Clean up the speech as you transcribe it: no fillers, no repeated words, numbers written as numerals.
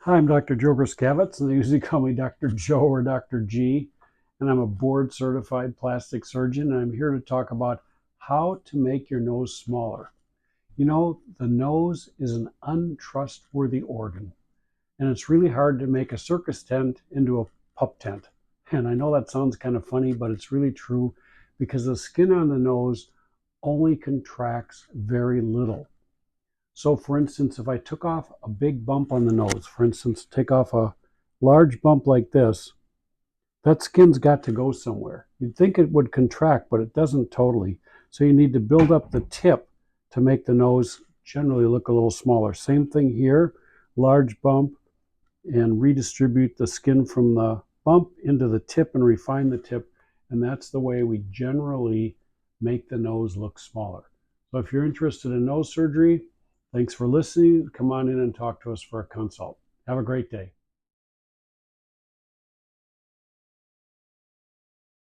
Hi, I'm Dr. Joe Gryskiewicz, and they usually call me Dr. Joe or Dr. G, and I'm a board-certified plastic surgeon, and I'm here to talk about how to make your nose smaller. You know, the nose is an untrustworthy organ, and it's really hard to make a circus tent into a pup tent. And I know that sounds kind of funny, but it's really true because the skin on the nose only contracts very little. So for instance, if I took off a big bump on the nose, for instance, take off a large bump like this, that skin's got to go somewhere. You'd think it would contract, but it doesn't totally. So you need to build up the tip to make the nose generally look a little smaller. Same thing here, large bump, and redistribute the skin from the bump into the tip and refine the tip. And that's the way we generally make the nose look smaller. So if you're interested in nose surgery, thanks for listening. Come on in and talk to us for a consult. Have a great day.